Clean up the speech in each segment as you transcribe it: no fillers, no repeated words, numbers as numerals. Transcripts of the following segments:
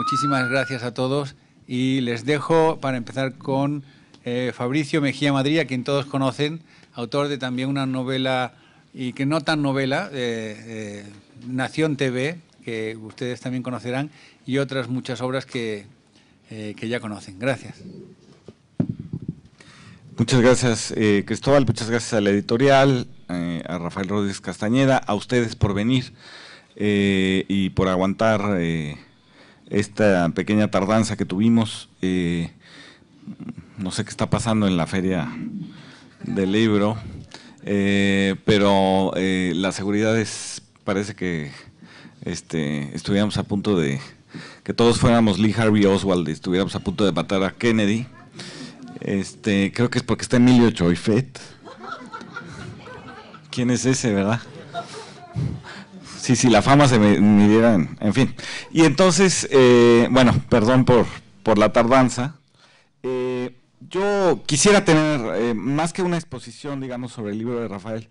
muchísimas gracias a todos y les dejo para empezar con Fabricio Mejía Madrid, a quien todos conocen, autor de también una novela, y que no tan novela, Nación TV, que ustedes también conocerán, y otras muchas obras que ya conocen. Gracias. Muchas gracias, Cristóbal, muchas gracias a la editorial, a Rafael Rodríguez Castañeda, a ustedes por venir y por aguantar esta pequeña tardanza que tuvimos. No sé qué está pasando en la feria del libro, pero la seguridad parece que estuviéramos a punto de, que todos fuéramos Lee Harvey Oswald y estuviéramos a punto de matar a Kennedy. Creo que es porque está Emilio Choifet. ¿Quién es ese, verdad? Sí, la fama se me midiera, en fin. Y entonces, bueno, perdón por la tardanza. Yo quisiera tener, más que una exposición, digamos, sobre el libro de Rafael,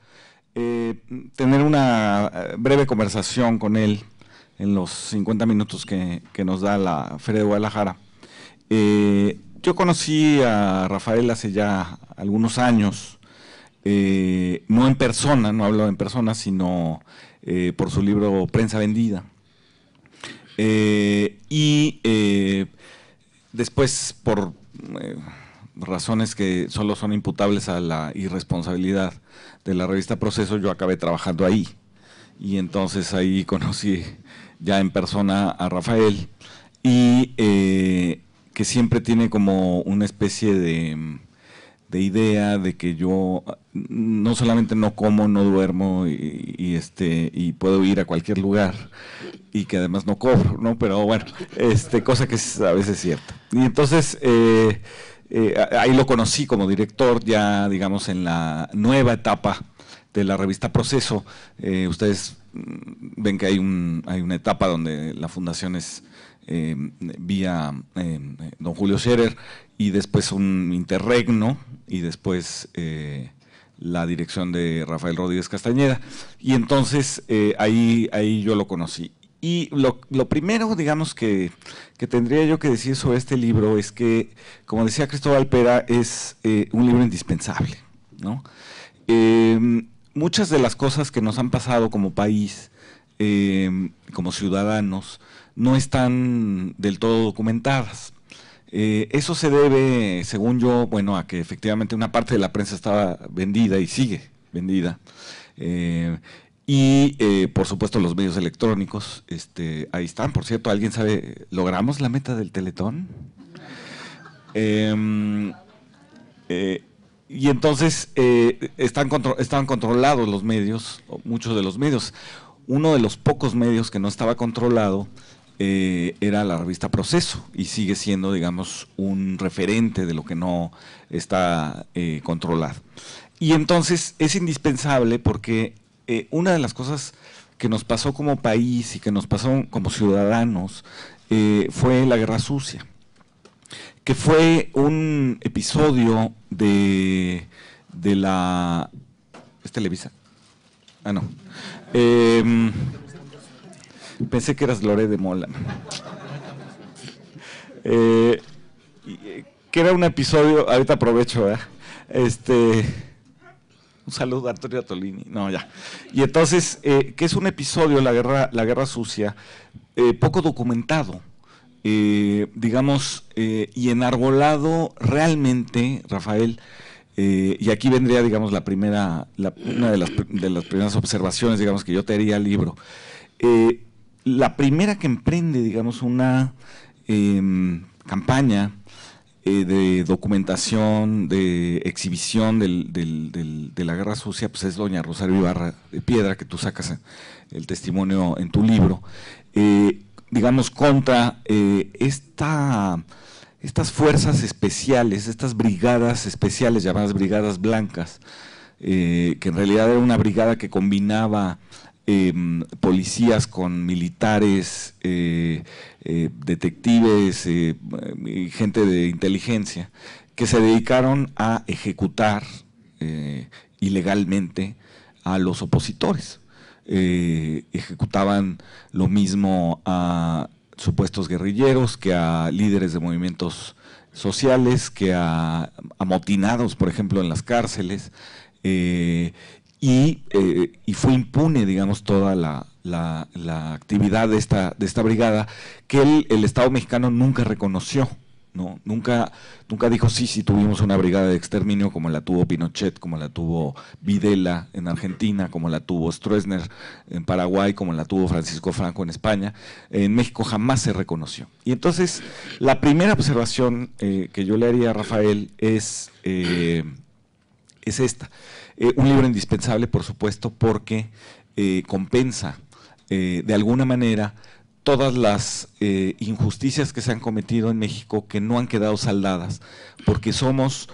tener una breve conversación con él en los 50 minutos que nos da la Feria de Guadalajara. Yo conocí a Rafael hace ya algunos años, no en persona, no hablo en persona, sino por su libro Prensa Vendida. Después, por razones que solo son imputables a la irresponsabilidad de la revista Proceso, yo acabé trabajando ahí. Y entonces ahí conocí ya en persona a Rafael, y que siempre tiene como una especie de idea de que yo no solamente no como, no duermo y puedo ir a cualquier lugar, y que además no cobro, ¿no? Pero bueno, cosa que es a veces cierta. Y entonces ahí lo conocí como director, ya digamos en la nueva etapa de la revista Proceso. Ustedes ven que hay una etapa donde la fundación es vía don Julio Scherer, y después un interregno, y después la dirección de Rafael Rodríguez Castañeda. Y entonces ahí yo lo conocí. Y lo primero, digamos, que tendría yo que decir sobre este libro es que, como decía Cristóbal Pera, es un libro indispensable, ¿no? Muchas de las cosas que nos han pasado como país, como ciudadanos, no están del todo documentadas. Eso se debe, según yo, bueno, a que efectivamente una parte de la prensa estaba vendida y sigue vendida. Por supuesto, los medios electrónicos, ahí están. Por cierto, ¿alguien sabe, logramos la meta del Teletón? Y entonces estaban controlados los medios, muchos de los medios. Uno de los pocos medios que no estaba controlado era la revista Proceso, y sigue siendo, digamos, un referente de lo que no está controlado. Y entonces es indispensable porque una de las cosas que nos pasó como país y que nos pasó como ciudadanos fue la Guerra Sucia, que fue un episodio de la... ¿Es Televisa? Ah, no. Pensé que eras Loré de Mola. Que era un episodio, ahorita aprovecho, un saludo a Antonio Tolini, no, ya. Y entonces, que es un episodio, la Guerra Sucia, poco documentado, digamos, y enarbolado realmente, Rafael, y aquí vendría, digamos, una de las primeras observaciones, digamos, que yo te haría al libro. La primera que emprende, digamos, una campaña de documentación, de exhibición de la Guerra Sucia, pues es doña Rosario Ibarra de Piedra, que tú sacas el testimonio en tu libro, digamos, contra estas fuerzas especiales, estas brigadas especiales llamadas Brigadas Blancas, que en realidad era una brigada que combinaba policías con militares, detectives, gente de inteligencia, que se dedicaron a ejecutar ilegalmente a los opositores. Ejecutaban lo mismo a supuestos guerrilleros, que a líderes de movimientos sociales, que a amotinados, por ejemplo, en las cárceles, y fue impune, digamos, toda la actividad de esta brigada, que el Estado mexicano nunca reconoció, ¿no? Nunca dijo, sí, tuvimos una brigada de exterminio como la tuvo Pinochet, como la tuvo Videla en Argentina, como la tuvo Stroessner en Paraguay, como la tuvo Francisco Franco en España. En México jamás se reconoció. Y entonces, la primera observación que yo le haría a Rafael es esta. Un libro indispensable, por supuesto, porque compensa de alguna manera todas las injusticias que se han cometido en México, que no han quedado saldadas, porque somos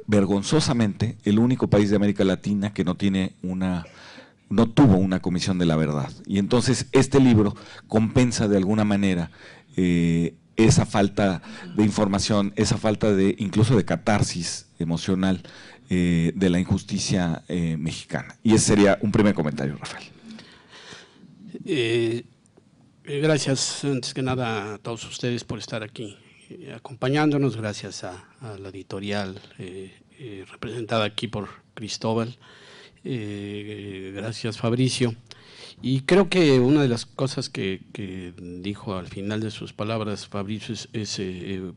vergonzosamente el único país de América Latina que no tuvo una comisión de la verdad. Y entonces este libro compensa de alguna manera esa falta de información, esa falta incluso de catarsis emocional de la injusticia mexicana. Y ese sería un primer comentario, Rafael. Gracias, antes que nada, a todos ustedes por estar aquí acompañándonos. Gracias a la editorial representada aquí por Cristóbal. Gracias, Fabricio. Y creo que una de las cosas que dijo al final de sus palabras, Fabricio, es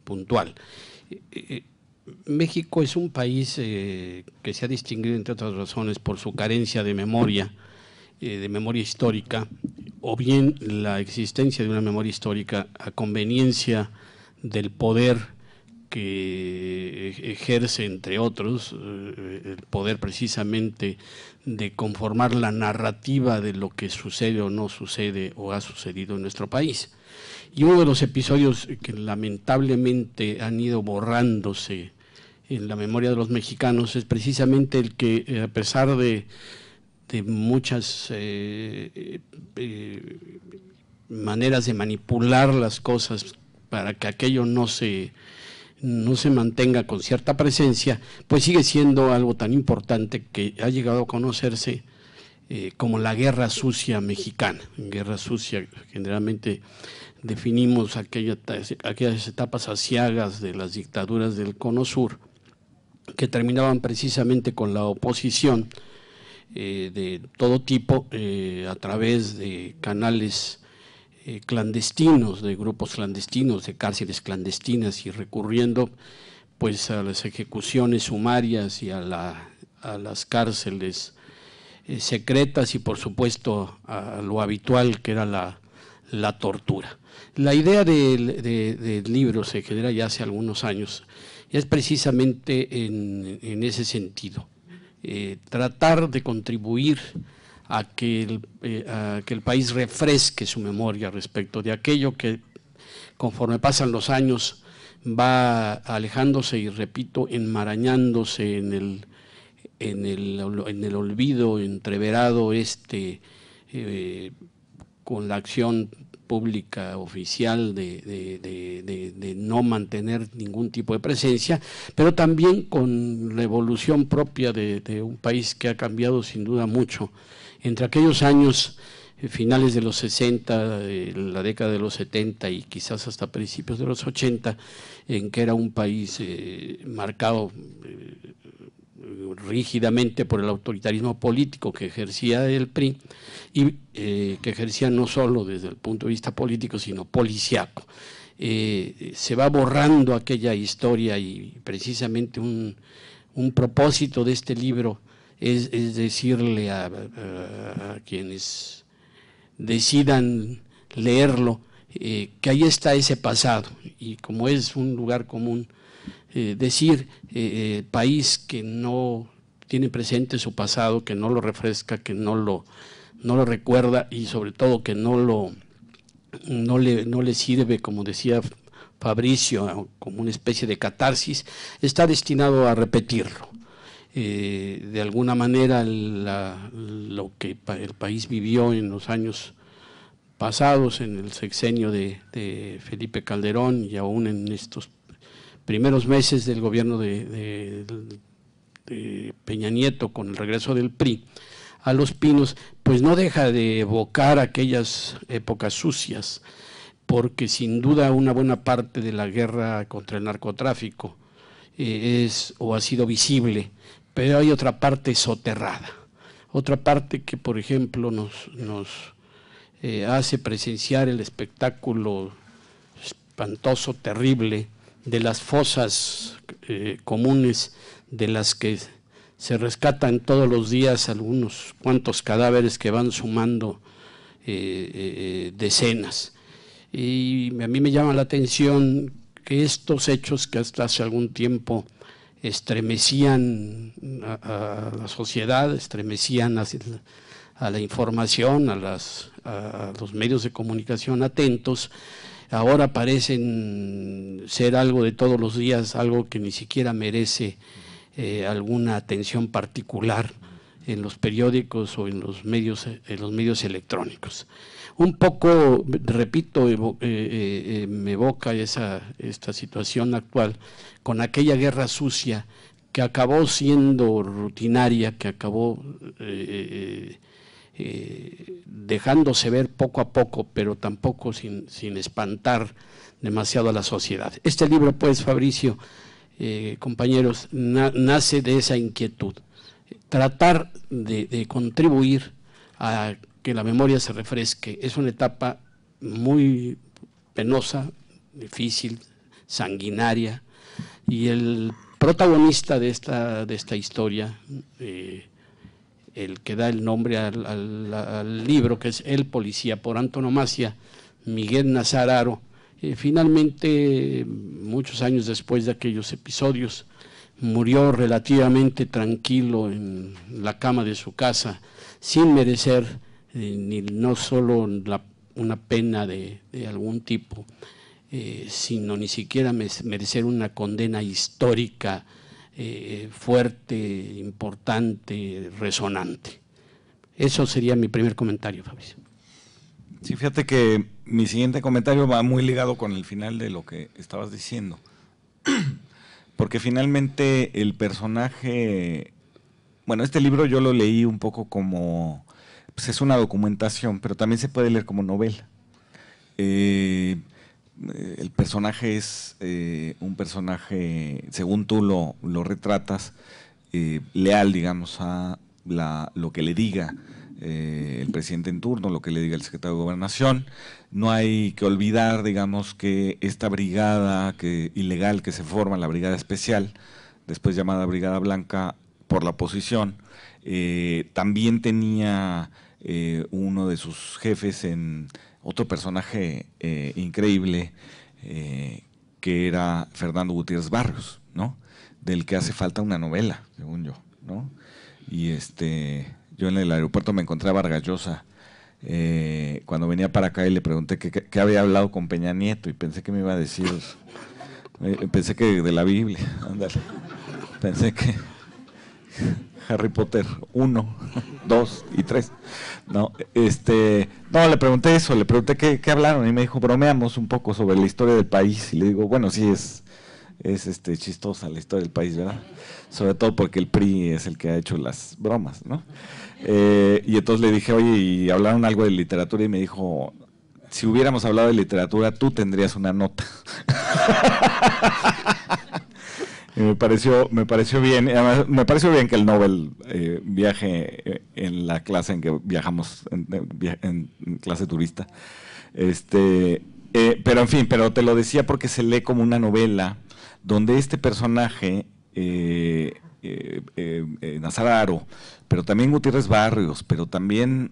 puntual. México es un país que se ha distinguido, entre otras razones, por su carencia de memoria histórica, o bien la existencia de una memoria histórica a conveniencia del poder que ejerce, entre otros, el poder precisamente de conformar la narrativa de lo que sucede o no sucede o ha sucedido en nuestro país. Y uno de los episodios que lamentablemente han ido borrándose en la memoria de los mexicanos es precisamente el que, a pesar de muchas maneras de manipular las cosas para que aquello no se mantenga con cierta presencia, pues sigue siendo algo tan importante que ha llegado a conocerse como la guerra sucia mexicana. Guerra sucia, generalmente definimos aquellas etapas aciagas de las dictaduras del Cono Sur, que terminaban precisamente con la oposición de todo tipo a través de canales clandestinos, de grupos clandestinos, de cárceles clandestinas, y recurriendo pues a las ejecuciones sumarias y a las cárceles secretas, y por supuesto a lo habitual que era la tortura. La idea del libro se genera ya hace algunos años y es precisamente en ese sentido. Tratar de contribuir a que el país refresque su memoria respecto de aquello que, conforme pasan los años, va alejándose y, repito, enmarañándose en el olvido entreverado con la acción pública oficial de no mantener ningún tipo de presencia, pero también con la evolución propia de un país que ha cambiado sin duda mucho entre aquellos años finales de los 60, la década de los 70 y quizás hasta principios de los 80, en que era un país marcado rígidamente por el autoritarismo político que ejercía el PRI y que ejercía no solo desde el punto de vista político, sino policiaco. Se va borrando aquella historia y precisamente un propósito de este libro es decirle a quienes decidan leerlo que ahí está ese pasado, y como es un lugar común decir país que no tiene presente su pasado, que no lo refresca, que no lo recuerda y sobre todo que no le sirve, como decía Fabricio, como una especie de catarsis, está destinado a repetirlo. De alguna manera lo que el país vivió en los años pasados, en el sexenio de Felipe Calderón y aún en estos primeros meses del gobierno de Peña Nieto con el regreso del PRI a Los Pinos, pues no deja de evocar aquellas épocas sucias, porque sin duda una buena parte de la guerra contra el narcotráfico es o ha sido visible, pero hay otra parte soterrada, otra parte que, por ejemplo, nos hace presenciar el espectáculo espantoso, terrible, de las fosas comunes, de las que se rescatan todos los días algunos cuantos cadáveres que van sumando decenas. Y a mí me llama la atención que estos hechos que hasta hace algún tiempo estremecían a la sociedad, estremecían a la información, a los medios de comunicación atentos, ahora parecen ser algo de todos los días, algo que ni siquiera merece alguna atención particular en los periódicos o en los medios electrónicos. Un poco, repito, me evoca esta situación actual con aquella guerra sucia que acabó siendo rutinaria, que acabó dejándose ver poco a poco, pero tampoco sin espantar demasiado a la sociedad. Este libro, pues, Fabricio, compañeros, nace de esa inquietud, tratar de contribuir a que la memoria se refresque. Es una etapa muy penosa, difícil, sanguinaria, y el protagonista de esta historia, el que da el nombre al libro, que es El Policía por antonomasia, Miguel Nazar Haro, finalmente, muchos años después de aquellos episodios, murió relativamente tranquilo en la cama de su casa, sin merecer ni no solo una pena de algún tipo, sino ni siquiera merecer una condena histórica fuerte, importante, resonante. Eso sería mi primer comentario, Fabricio. Sí, fíjate que mi siguiente comentario va muy ligado con el final de lo que estabas diciendo. Porque finalmente el personaje, bueno, este libro yo lo leí un poco como, pues es una documentación, pero también se puede leer como novela. El personaje es un personaje, según tú lo retratas, leal, digamos, a lo que le diga el presidente en turno, lo que le diga el secretario de Gobernación. No hay que olvidar, digamos, que esta brigada ilegal que se forma, la Brigada Especial, después llamada Brigada Blanca por la oposición, también tenía uno de sus jefes en otro personaje increíble, que era Fernando Gutiérrez Barrios, ¿no? Del que hace falta una novela, según yo, ¿no? Y yo en el aeropuerto me encontré a Vargas Llosa cuando venía para acá y le pregunté qué había hablado con Peña Nieto y pensé que me iba a decir, pensé que de la Biblia, ándale, pensé que Harry Potter 1, 2 y 3. No, no, le pregunté eso, le pregunté qué hablaron y me dijo, bromeamos un poco sobre la historia del país. Y le digo, bueno, sí es chistosa la historia del país, ¿verdad? Sobre todo porque el PRI es el que ha hecho las bromas, ¿no? Y entonces le dije, oye, ¿y hablaron algo de literatura? Y me dijo, si hubiéramos hablado de literatura, tú tendrías una nota. Y me pareció bien, además, me pareció bien que el Nobel viaje en la clase en que viajamos, en clase turista. Pero en fin, pero te lo decía porque se lee como una novela donde este personaje, Nazar Haro, pero también Gutiérrez Barrios, pero también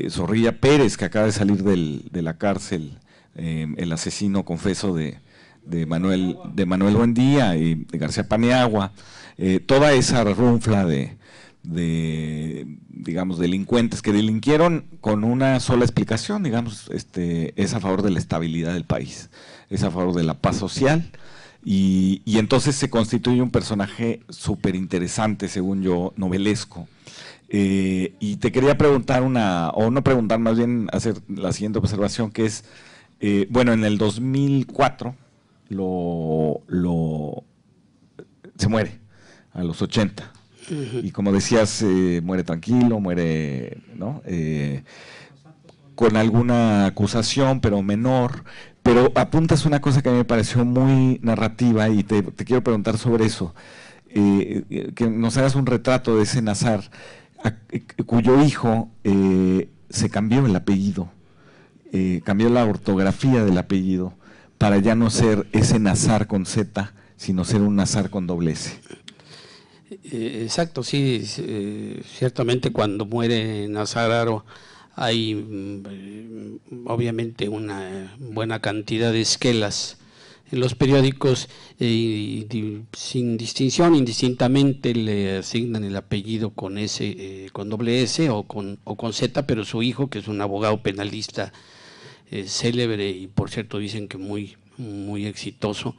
Zorrilla Pérez, que acaba de salir de la cárcel, el asesino confeso de Manuel Buendía y de García Paniagua, toda esa runfla de digamos, delincuentes que delinquieron con una sola explicación, digamos, es a favor de la estabilidad del país, es a favor de la paz social, y entonces se constituye un personaje súper interesante, según yo, novelesco. Y te quería preguntar o no preguntar, más bien hacer la siguiente observación, que es, bueno, en el 2004 se muere a los 80. Y como decías, muere tranquilo, muere, ¿no? con alguna acusación, pero menor. Pero apuntas una cosa que a mí me pareció muy narrativa y te quiero preguntar sobre eso. Que nos hagas un retrato de ese Nazar, cuyo hijo se cambió el apellido, cambió la ortografía del apellido para ya no ser ese Nazar con Z, sino ser un Nazar con doble S. Exacto, sí, ciertamente cuando muere Nazar Haro hay obviamente una buena cantidad de esquelas en los periódicos sin distinción, indistintamente le asignan el apellido con S, con doble S o con Z, pero su hijo, que es un abogado penalista célebre y por cierto dicen que muy exitoso,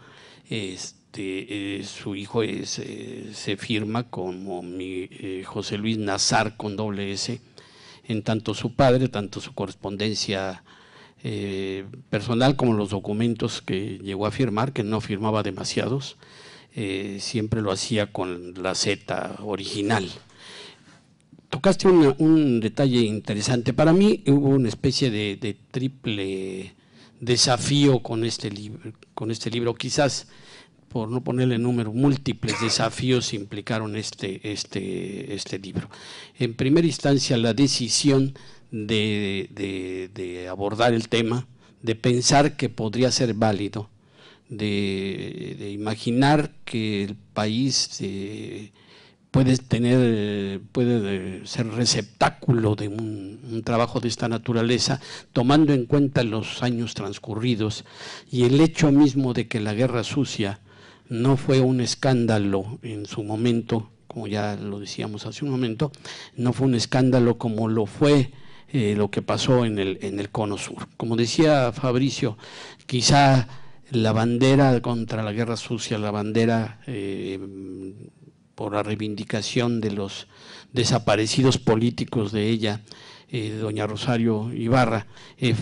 su hijo se firma como José Luis Nazar con doble S, en tanto su padre, tanto su correspondencia personal como los documentos que llegó a firmar, que no firmaba demasiados, siempre lo hacía con la Z original. Tocaste un detalle interesante. Para mí hubo una especie de triple desafío con este libro, quizás por no ponerle número, múltiples desafíos implicaron este libro. En primera instancia, la decisión de abordar el tema, de pensar que podría ser válido, de imaginar que el país puede ser receptáculo de un trabajo de esta naturaleza, tomando en cuenta los años transcurridos y el hecho mismo de que la guerra sucia no fue un escándalo en su momento, como ya lo decíamos hace un momento, no fue un escándalo como lo fue lo que pasó en el Cono Sur. Como decía Fabricio, quizá la bandera contra la guerra sucia, la bandera por la reivindicación de los desaparecidos políticos de ella, doña Rosario Ibarra,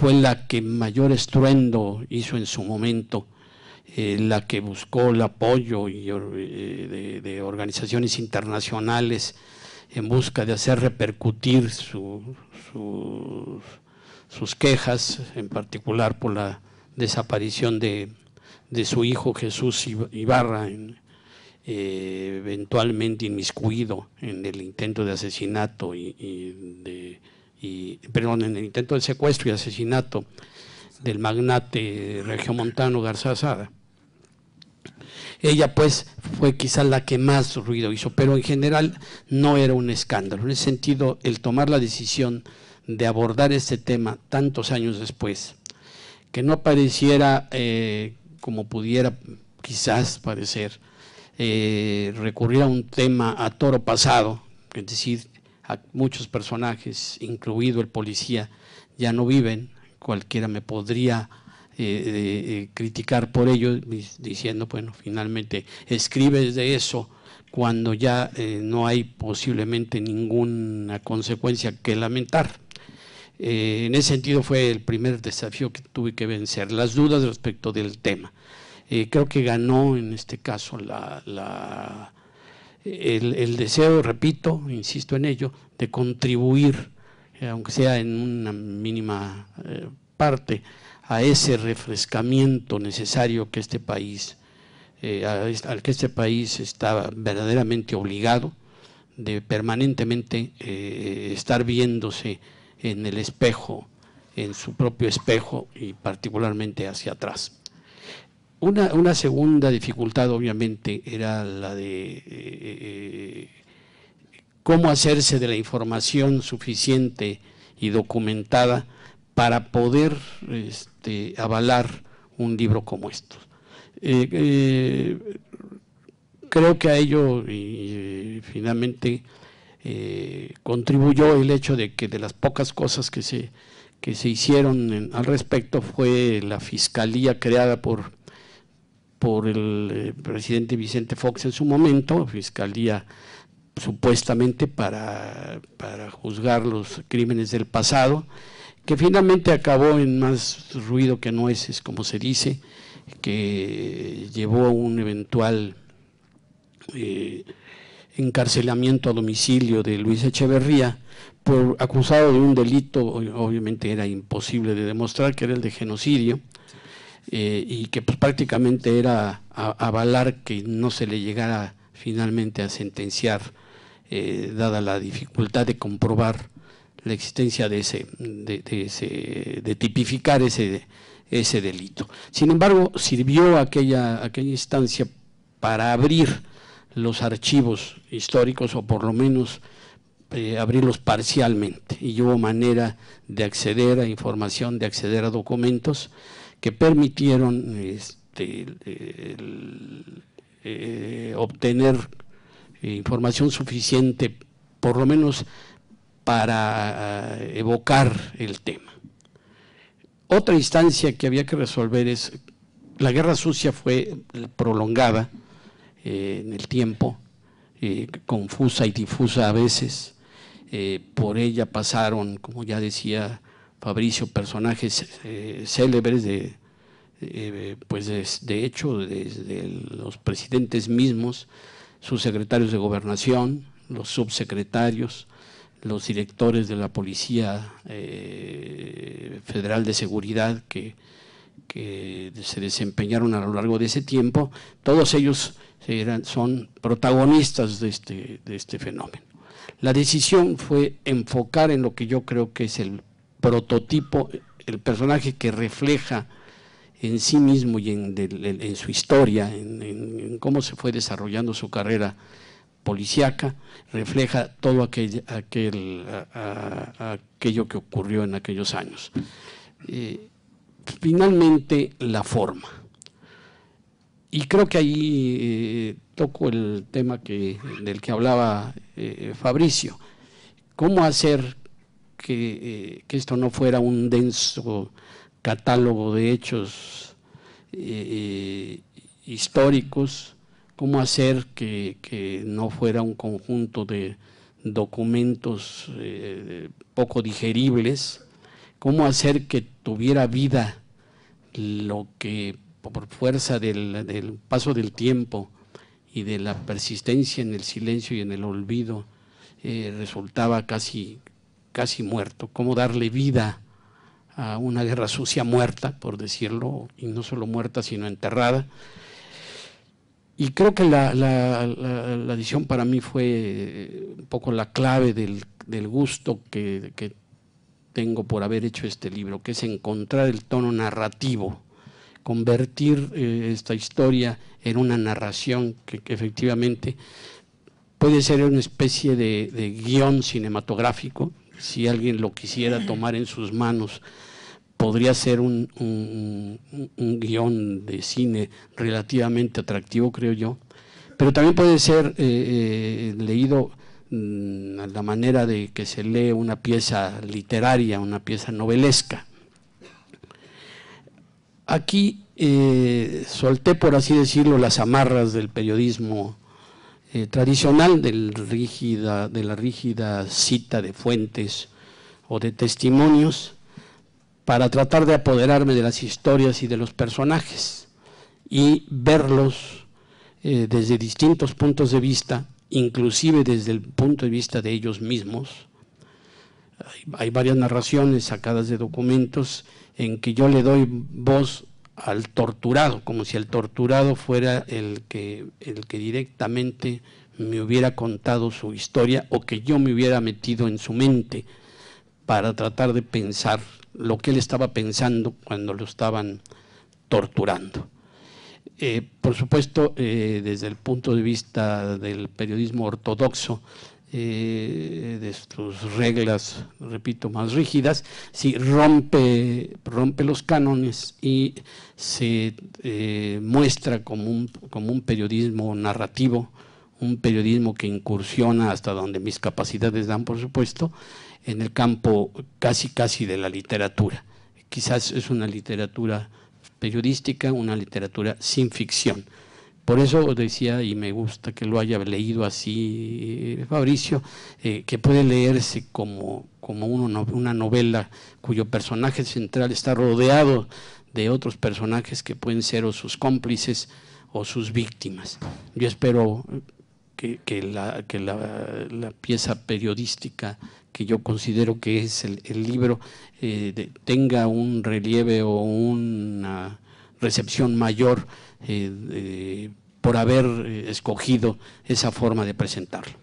fue la que mayor estruendo hizo en su momento, la que buscó el apoyo de organizaciones internacionales en busca de hacer repercutir sus quejas, en particular por la desaparición de su hijo Jesús Ibarra, eventualmente inmiscuido en el intento de asesinato perdón, en el intento de secuestro y asesinato del magnate regiomontano Garza Asada. Ella pues fue quizás la que más ruido hizo, pero en general no era un escándalo. En ese sentido, el tomar la decisión de abordar este tema tantos años después, que no pareciera como pudiera quizás parecer, recurrir a un tema a toro pasado, es decir, a muchos personajes, incluido el policía, ya no viven. Cualquiera me podría criticar por ello, diciendo, bueno, finalmente escribes de eso cuando ya no hay posiblemente ninguna consecuencia que lamentar. En ese sentido fue el primer desafío que tuve que vencer, las dudas respecto del tema. Creo que ganó en este caso el deseo, repito, insisto en ello, de contribuir, aunque sea en una mínima parte, a ese refrescamiento necesario que este país, al que este país está verdaderamente obligado de permanentemente estar viéndose en el espejo, en su propio espejo y particularmente hacia atrás. Una segunda dificultad obviamente era la de cómo hacerse de la información suficiente y documentada para poder avalar un libro como estos. Creo que a ello finalmente contribuyó el hecho de que de las pocas cosas que se hicieron al respecto fue la fiscalía creada por el presidente Vicente Fox en su momento, fiscalía supuestamente para juzgar los crímenes del pasado, que finalmente acabó en más ruido que nueces, como se dice, que llevó a un eventual encarcelamiento a domicilio de Luis Echeverría, acusado de un delito, obviamente era imposible de demostrar, que era el de genocidio, y que pues prácticamente era avalar que no se le llegara finalmente a sentenciar, dada la dificultad de comprobar la existencia de tipificar ese delito. Sin embargo, sirvió aquella instancia para abrir los archivos históricos, o por lo menos abrirlos parcialmente, y hubo manera de acceder a información, de acceder a documentos que permitieron obtener información suficiente, por lo menos para evocar el tema. Otra instancia que había que resolver es, la guerra sucia fue prolongada en el tiempo, confusa y difusa a veces. Por ella pasaron, como ya decía Fabricio, personajes célebres, pues de hecho desde los presidentes mismos, sus secretarios de gobernación, los subsecretarios, los directores de la Policía Federal de Seguridad que se desempeñaron a lo largo de ese tiempo. Todos ellos son protagonistas de este fenómeno. La decisión fue enfocar en lo que yo creo que es el prototipo, el personaje que refleja en sí mismo y en su historia, en cómo se fue desarrollando su carrera policíaca, refleja todo aquello que ocurrió en aquellos años. Finalmente, la forma. Y creo que ahí toco el tema del que hablaba Fabricio. ¿Cómo hacer que esto no fuera un denso catálogo de hechos históricos? ¿Cómo hacer que no fuera un conjunto de documentos poco digeribles? ¿Cómo hacer que tuviera vida lo que por fuerza del paso del tiempo y de la persistencia en el silencio y en el olvido resultaba casi muerto? ¿Cómo darle vida a una guerra sucia muerta, por decirlo, y no solo muerta, sino enterrada? Y creo que la edición para mí fue un poco la clave del gusto que tengo por haber hecho este libro, que es encontrar el tono narrativo, convertir esta historia en una narración que efectivamente puede ser una especie de guión cinematográfico. Si alguien lo quisiera tomar en sus manos, podría ser un guión de cine relativamente atractivo, creo yo, pero también puede ser leído a la manera de que se lee una pieza literaria, una pieza novelesca. Aquí solté, por así decirlo, las amarras del periodismo tradicional, de la rígida cita de fuentes o de testimonios, para tratar de apoderarme de las historias y de los personajes y verlos desde distintos puntos de vista, inclusive desde el punto de vista de ellos mismos. Hay varias narraciones sacadas de documentos en que yo le doy voz al torturado, como si el torturado fuera el que directamente me hubiera contado su historia, o que yo me hubiera metido en su mente para tratar de pensar lo que él estaba pensando cuando lo estaban torturando. Por supuesto, desde el punto de vista del periodismo ortodoxo, de sus reglas, repito, más rígidas, sí, rompe los cánones y se muestra como un periodismo narrativo, un periodismo que incursiona hasta donde mis capacidades dan, por supuesto, en el campo casi de la literatura. Quizás es una literatura periodística, una literatura sin ficción. Por eso decía, y me gusta que lo haya leído así Fabricio, que puede leerse como una novela cuyo personaje central está rodeado de otros personajes que pueden ser o sus cómplices o sus víctimas. Yo espero que la pieza periodística que yo considero que es el libro tenga un relieve o una recepción mayor por haber escogido esa forma de presentarlo.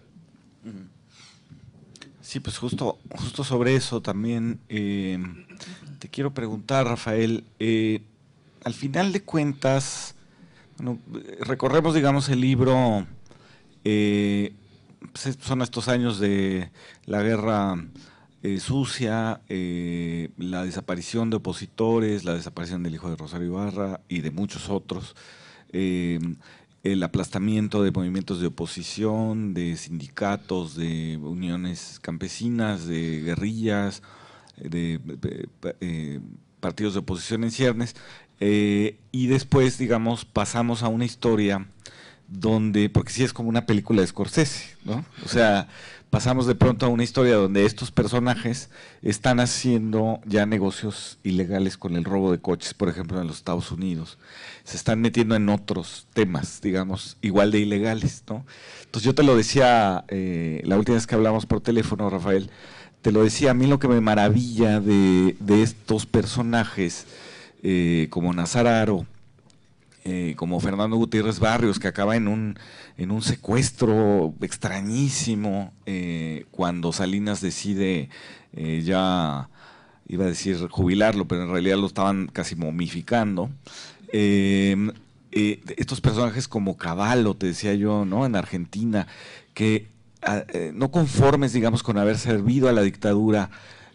Sí, pues justo sobre eso también te quiero preguntar, Rafael, al final de cuentas, bueno, recorremos, digamos, el libro, pues son estos años de la guerra sucia, la desaparición de opositores, la desaparición del hijo de Rosario Ibarra y de muchos otros, el aplastamiento de movimientos de oposición, de sindicatos, de uniones campesinas, de guerrillas, de partidos de oposición en ciernes, y después, digamos, pasamos a una historia donde, porque sí es como una película de Scorsese, ¿no? O sea, pasamos de pronto a una historia donde estos personajes están haciendo ya negocios ilegales con el robo de coches, por ejemplo, en los Estados Unidos. Se están metiendo en otros temas, digamos, igual de ilegales, ¿no? Entonces yo te lo decía la última vez que hablamos por teléfono, Rafael, te lo decía, a mí lo que me maravilla de estos personajes como Nazararo, como Fernando Gutiérrez Barrios, que acaba en un secuestro extrañísimo cuando Salinas decide ya, iba a decir jubilarlo, pero en realidad lo estaban casi momificando. Estos personajes como Cavallo, te decía yo, ¿no? En Argentina, que no conformes, digamos, con haber servido a la dictadura,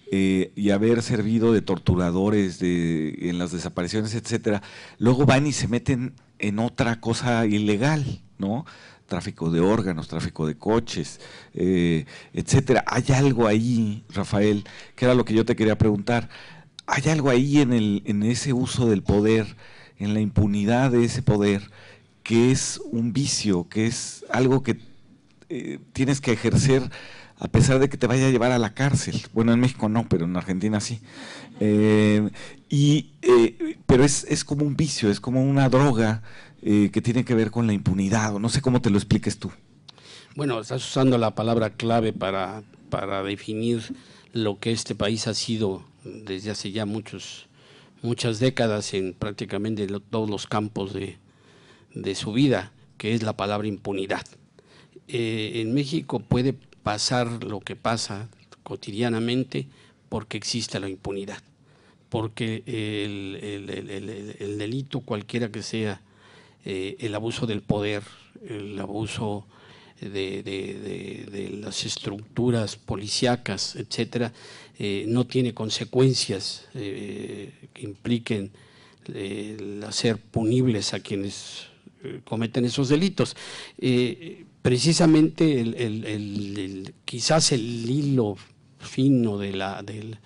y haber servido de torturadores en las desapariciones, etcétera, luego van y se meten en otra cosa ilegal, ¿no? Tráfico de órganos, tráfico de coches, etcétera. Hay algo ahí, Rafael, que era lo que yo te quería preguntar. Hay algo ahí en ese uso del poder, en la impunidad de ese poder, que es un vicio, que es algo que tienes que ejercer a pesar de que te vaya a llevar a la cárcel. Bueno, en México no, pero en Argentina sí. Pero es como un vicio, es como una droga que tiene que ver con la impunidad, o no sé cómo te lo expliques tú. Bueno, estás usando la palabra clave para definir lo que este país ha sido desde hace ya muchas décadas en prácticamente todos los campos de su vida, que es la palabra impunidad. En México puede pasar lo que pasa cotidianamente porque existe la impunidad, porque el delito cualquiera que sea, el abuso del poder, el abuso de las estructuras policíacas, etcétera, no tiene consecuencias que impliquen el hacer punibles a quienes cometen esos delitos. Precisamente quizás el hilo fino del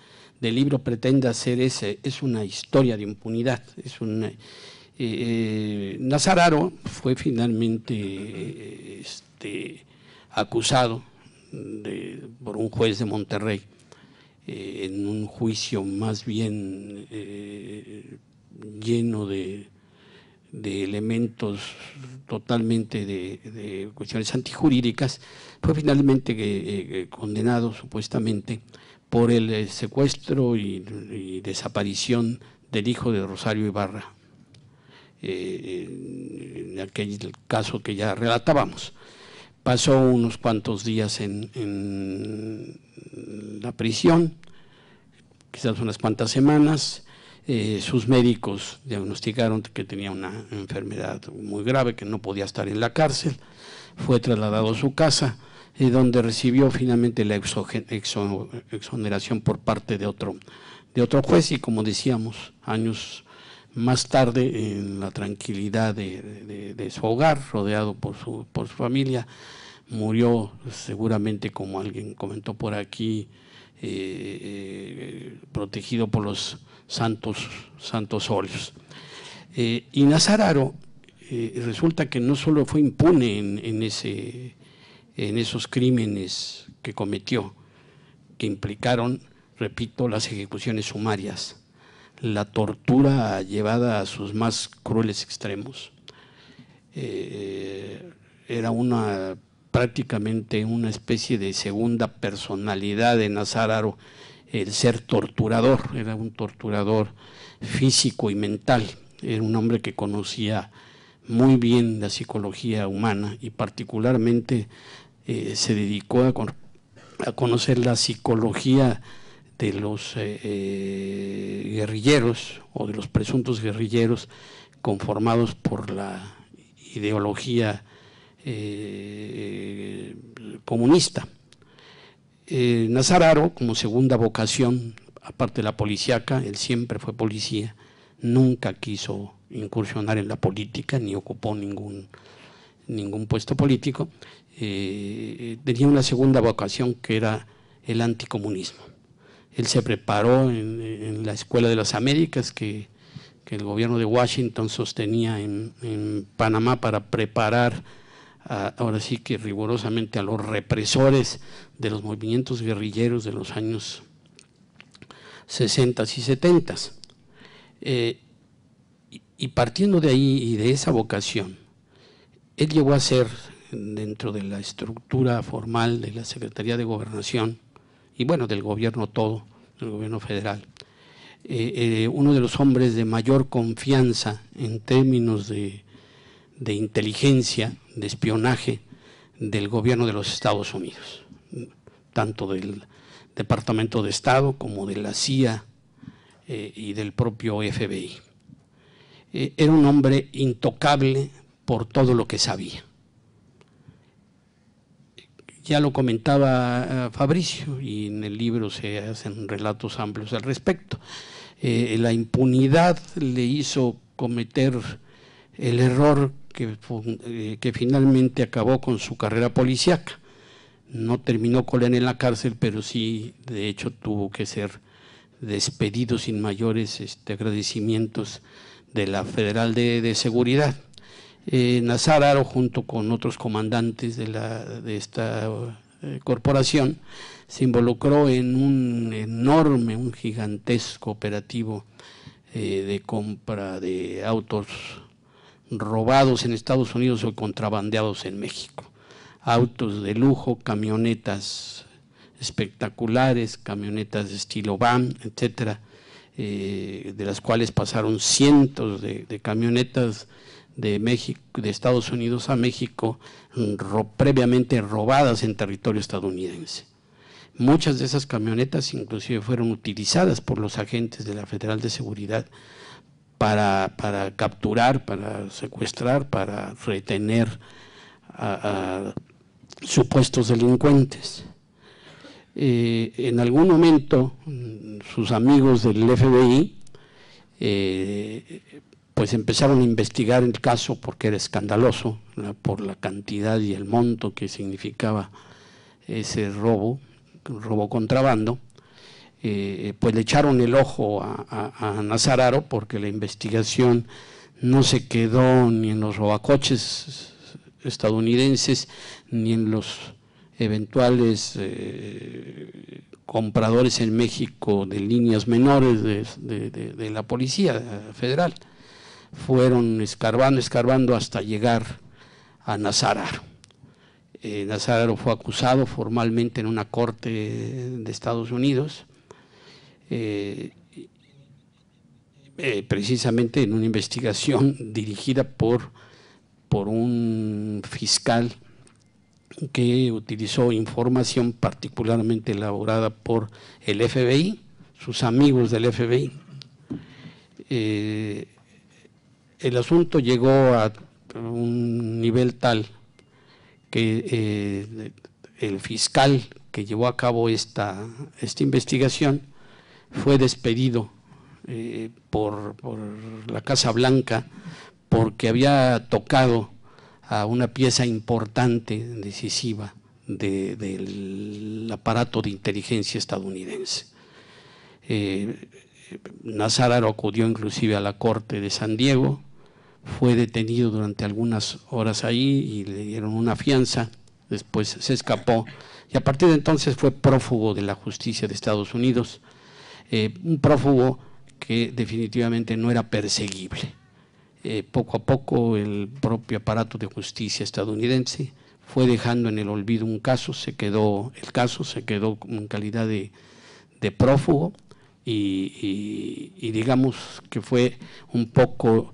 libro pretende hacer es una historia de impunidad. Nazararo fue finalmente acusado por un juez de Monterrey en un juicio más bien lleno de elementos totalmente de cuestiones antijurídicas. Fue finalmente condenado supuestamente por el secuestro y desaparición del hijo de Rosario Ibarra, en aquel caso que ya relatábamos. Pasó unos cuantos días en la prisión, quizás unas cuantas semanas. Sus médicos diagnosticaron que tenía una enfermedad muy grave, que no podía estar en la cárcel. Fue trasladado a su casa, donde recibió finalmente la exoneración por parte de otro juez, y como decíamos, años más tarde, en la tranquilidad de su hogar, rodeado por su familia, murió seguramente, como alguien comentó por aquí, protegido por los santos óleos. Y Nazararo resulta que no solo fue impune en esos crímenes que cometió, que implicaron, repito, las ejecuciones sumarias, la tortura llevada a sus más crueles extremos. Era una prácticamente una especie de segunda personalidad de Nazar Haro, el ser torturador. Era un torturador físico y mental, era un hombre que conocía muy bien la psicología humana y particularmente se dedicó a conocer la psicología de los guerrilleros o de los presuntos guerrilleros conformados por la ideología comunista. Nazar Haro, como segunda vocación, aparte de la policíaca, él siempre fue policía, nunca quiso incursionar en la política ni ocupó ningún puesto político. Tenía una segunda vocación que era el anticomunismo. Él se preparó en la Escuela de las Américas que el gobierno de Washington sostenía en Panamá para preparar ahora sí que rigurosamente a los represores de los movimientos guerrilleros de los años 60 y 70. Y partiendo de ahí y de esa vocación, él llegó a ser, dentro de la estructura formal de la Secretaría de Gobernación y bueno, del gobierno todo, del gobierno federal, uno de los hombres de mayor confianza en términos de inteligencia, de espionaje del gobierno de los Estados Unidos, tanto del Departamento de Estado como de la CIA y del propio FBI. Era un hombre intocable por todo lo que sabía. Ya lo comentaba Fabricio y en el libro se hacen relatos amplios al respecto. La impunidad le hizo cometer el error que finalmente acabó con su carrera policíaca. No terminó con él en la cárcel, pero sí, de hecho, tuvo que ser despedido sin mayores agradecimientos de la Federal de Seguridad. Nazar Haro, junto con otros comandantes de esta corporación, se involucró en un gigantesco operativo de compra de autos robados en Estados Unidos o contrabandeados en México. Autos de lujo, camionetas espectaculares, camionetas de estilo van, etcétera, de las cuales pasaron cientos de camionetas de México, de Estados Unidos a México, previamente robadas en territorio estadounidense. Muchas de esas camionetas inclusive fueron utilizadas por los agentes de la Federal de Seguridad para capturar, para secuestrar, para retener a supuestos delincuentes. En algún momento sus amigos del FBI pues empezaron a investigar el caso porque era escandaloso por la cantidad y el monto que significaba ese robo contrabando. Pues le echaron el ojo a Nazar Haro porque la investigación no se quedó ni en los robacoches estadounidenses ni en los eventuales compradores en México de líneas menores de la Policía Federal. Fueron escarbando hasta llegar a Nazar Haro. Nazar Haro fue acusado formalmente en una corte de Estados Unidos, precisamente en una investigación dirigida por un fiscal que utilizó información particularmente elaborada por el FBI, sus amigos del FBI. El asunto llegó a un nivel tal que el fiscal que llevó a cabo esta investigación fue despedido por la Casa Blanca porque había tocado a una pieza importante, decisiva, del aparato de inteligencia estadounidense. Nazar Haro acudió inclusive a la corte de San Diego, fue detenido durante algunas horas ahí y le dieron una fianza, después se escapó y a partir de entonces fue prófugo de la justicia de Estados Unidos, un prófugo que definitivamente no era perseguible. Poco a poco el propio aparato de justicia estadounidense fue dejando en el olvido un caso, se quedó en calidad de prófugo y digamos que fue un poco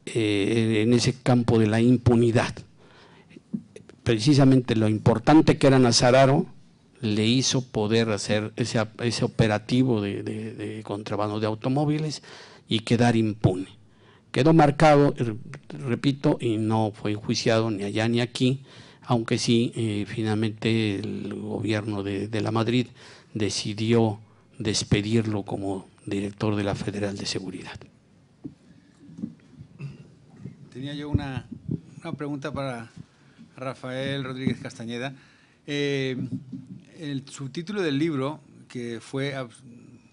en ese campo de la impunidad. Precisamente lo importante que era Nazararo le hizo poder hacer ese operativo de contrabando de automóviles y quedar impune. Quedó marcado, repito, y no fue enjuiciado ni allá ni aquí, aunque sí, finalmente el gobierno de la Madrid decidió despedirlo como director de la Federal de Seguridad. Tenía yo una pregunta para Rafael Rodríguez Castañeda. El subtítulo del libro, que fue,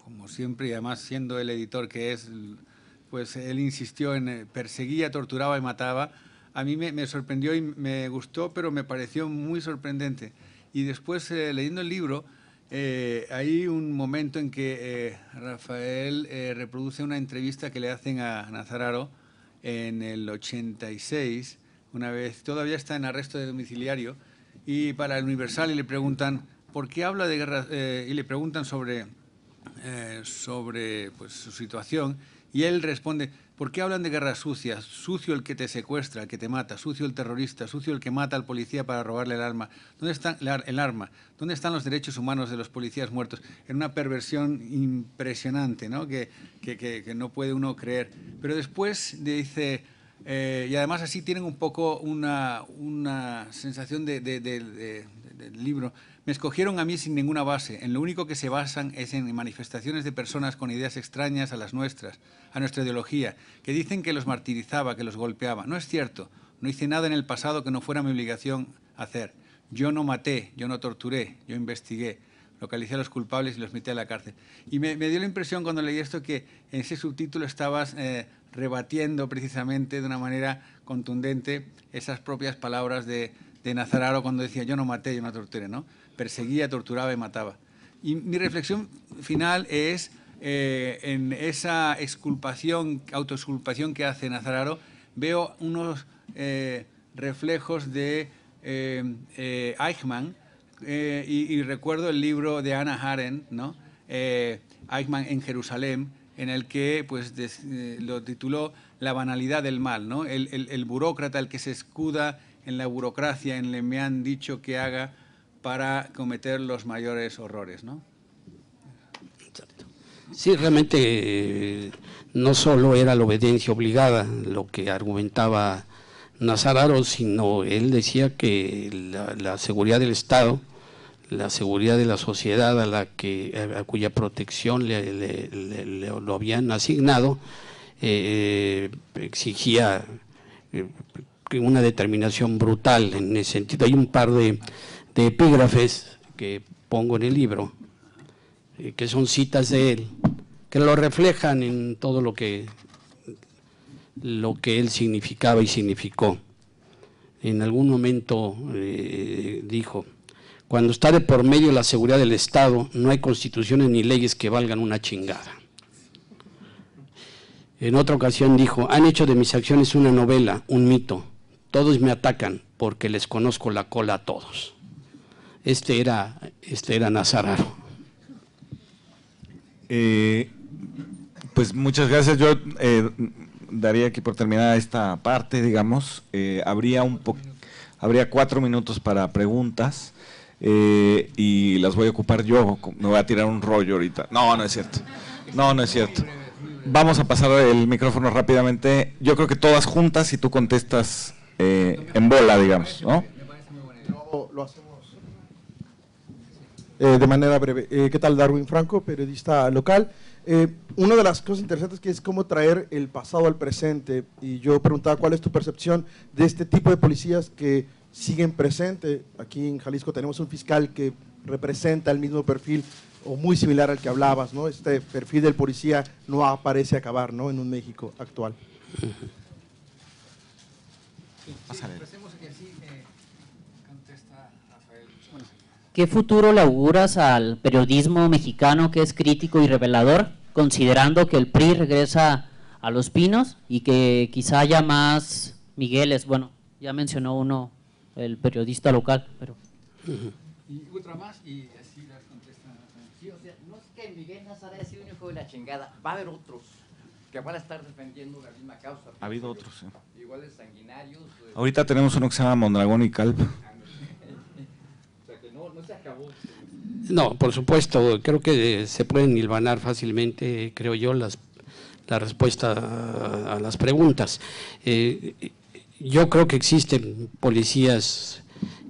como siempre, y además siendo el editor que es, pues él insistió en perseguía, torturaba y mataba. A mí me sorprendió y me gustó, pero me pareció muy sorprendente. Y después, leyendo el libro, hay un momento en que Rafael reproduce una entrevista que le hacen a Nazararo en el 86, una vez, todavía está en arresto de domiciliario, y para el Universal y le preguntan por qué habla de guerra, y le preguntan sobre pues, su situación, y él responde: ¿por qué hablan de guerra sucia? Sucio el que te secuestra, el que te mata, sucio el terrorista, sucio el que mata al policía para robarle el arma. ¿Dónde está el arma? ¿Dónde están los derechos humanos de los policías muertos? En una perversión impresionante, ¿no? Que no puede uno creer. Pero después dice, y además así tienen un poco una sensación del libro. Me escogieron a mí sin ninguna base. En lo único que se basan es en manifestaciones de personas con ideas extrañas a las nuestras, a nuestra ideología, que dicen que los martirizaba, que los golpeaba. No es cierto. No hice nada en el pasado que no fuera mi obligación hacer. Yo no maté, yo no torturé, yo investigué, localicé a los culpables y los metí a la cárcel. Y me dio la impresión cuando leí esto que en ese subtítulo estabas rebatiendo precisamente de una manera contundente esas propias palabras de Nazararo cuando decía yo no maté, yo no torturé, ¿no? Perseguía, torturaba y mataba. Y mi reflexión final es en esa autoexculpación que hace Nazararo, veo unos reflejos de Eichmann, y recuerdo el libro de Hannah Arendt, ¿no? Eichmann en Jerusalén, en el que pues, lo tituló La banalidad del mal, ¿no? El burócrata, el que se escuda en la burocracia, en le me han dicho que haga para cometer los mayores horrores, ¿no? Sí, realmente no solo era la obediencia obligada lo que argumentaba Nazararo, sino él decía que la seguridad del Estado, la seguridad de la sociedad a cuya protección lo habían asignado, exigía una determinación brutal en ese sentido. Hay un par de epígrafes que pongo en el libro, que son citas de él, que lo reflejan en todo lo que él significaba y significó. En algún momento dijo: cuando está de por medio la seguridad del Estado, no hay constituciones ni leyes que valgan una chingada. En otra ocasión dijo: han hecho de mis acciones una novela, un mito. Todos me atacan porque les conozco la cola a todos. Este era Nazararo. Pues muchas gracias. Yo daría aquí por terminada esta parte, digamos. Habría 4 minutos para preguntas y las voy a ocupar yo. Me voy a tirar un rollo ahorita. No es cierto. No es cierto. Vamos a pasar el micrófono rápidamente. Yo creo que todas juntas y tú contestas en bola, digamos, ¿no? Lo hacemos de manera breve. ¿Qué tal? Darwin Franco, periodista local. Una de las cosas interesantes que es cómo traer el pasado al presente, y yo preguntaba cuál es tu percepción de este tipo de policías que siguen presente. Aquí en Jalisco tenemos un fiscal que representa el mismo perfil o muy similar al que hablabas, ¿no? Este perfil del policía no parece acabar, ¿no?, en un México actual. ¿Qué futuro le auguras al periodismo mexicano, que es crítico y revelador, considerando que el PRI regresa a Los Pinos y que quizá haya más Migueles? Bueno, ya mencionó uno el periodista local. Pero... Y otra más y así las contestan. Sí, o sea, no es que Miguel Nazar haya sido un hijo de la chingada, va a haber otros que van a estar defendiendo la misma causa. Ha habido otros, sí. Igual de sanguinarios. Ahorita tenemos uno que se llama Mondragón y Calp. O sea, que no se acabó. No, por supuesto, creo que se pueden hilvanar fácilmente, creo yo, la respuesta a las preguntas. Yo creo que existen policías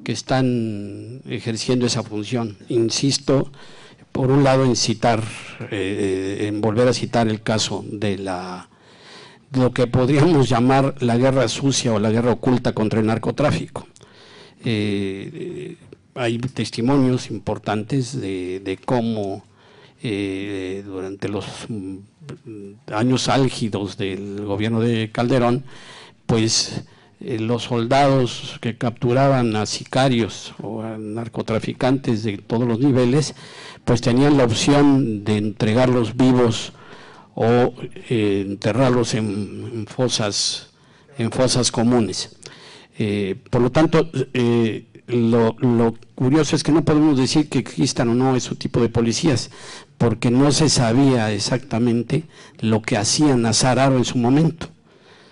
que están ejerciendo esa función. Insisto, por un lado, en volver a citar el caso de lo que podríamos llamar la guerra sucia o la guerra oculta contra el narcotráfico. Hay testimonios importantes de cómo durante los años álgidos del gobierno de Calderón, pues los soldados que capturaban a sicarios o a narcotraficantes de todos los niveles, pues tenían la opción de entregarlos vivos o enterrarlos en fosas comunes. Por lo tanto, lo curioso es que no podemos decir que existan o no ese tipo de policías, porque no se sabía exactamente lo que hacía Nazar Haro en su momento.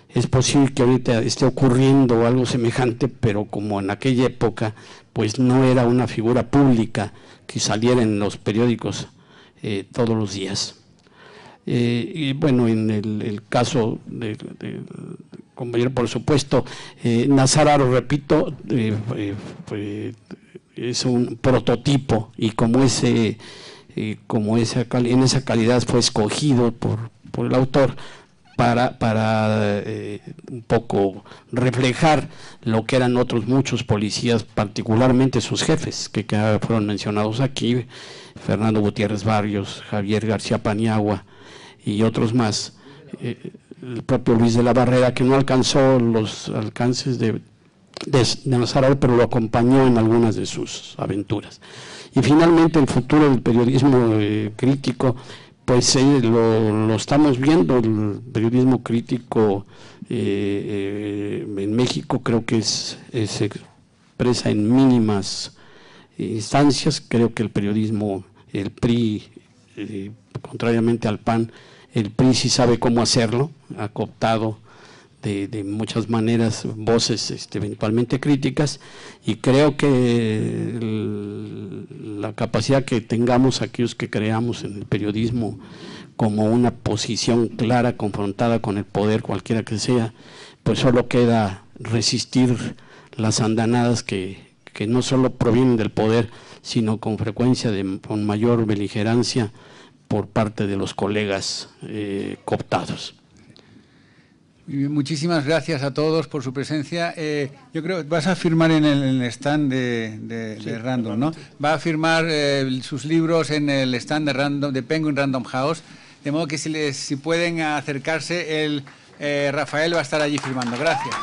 Es posible que ahorita esté ocurriendo algo semejante, pero como en aquella época, pues no era una figura pública que saliera en los periódicos todos los días. Y bueno, en el caso de compañero, por supuesto, Nazar Haro, repito, es un prototipo, y en esa calidad fue escogido por el autor para un poco reflejar lo que eran otros muchos policías, particularmente sus jefes, que fueron mencionados aquí, Fernando Gutiérrez Barrios, Javier García Paniagua y otros más, el propio Luis de la Barrera, que no alcanzó los alcances de Nazar Haro, pero lo acompañó en algunas de sus aventuras. Y finalmente el futuro del periodismo crítico, pues lo estamos viendo. El periodismo crítico en México creo que se expresa en mínimas instancias. Creo que el periodismo, el PRI, contrariamente al PAN, el PRI sí sabe cómo hacerlo, ha cooptado de muchas maneras voces eventualmente críticas, y creo que la capacidad que tengamos aquellos que creamos en el periodismo como una posición clara, confrontada con el poder, cualquiera que sea, pues solo queda resistir las andanadas que no solo provienen del poder, sino con frecuencia con mayor beligerancia por parte de los colegas cooptados. Muchísimas gracias a todos por su presencia. Yo creo que vas a firmar en el stand de Random, ¿no? Va a firmar sus libros en el stand de Penguin Random House, de modo que si pueden acercarse, Rafael va a estar allí firmando. Gracias.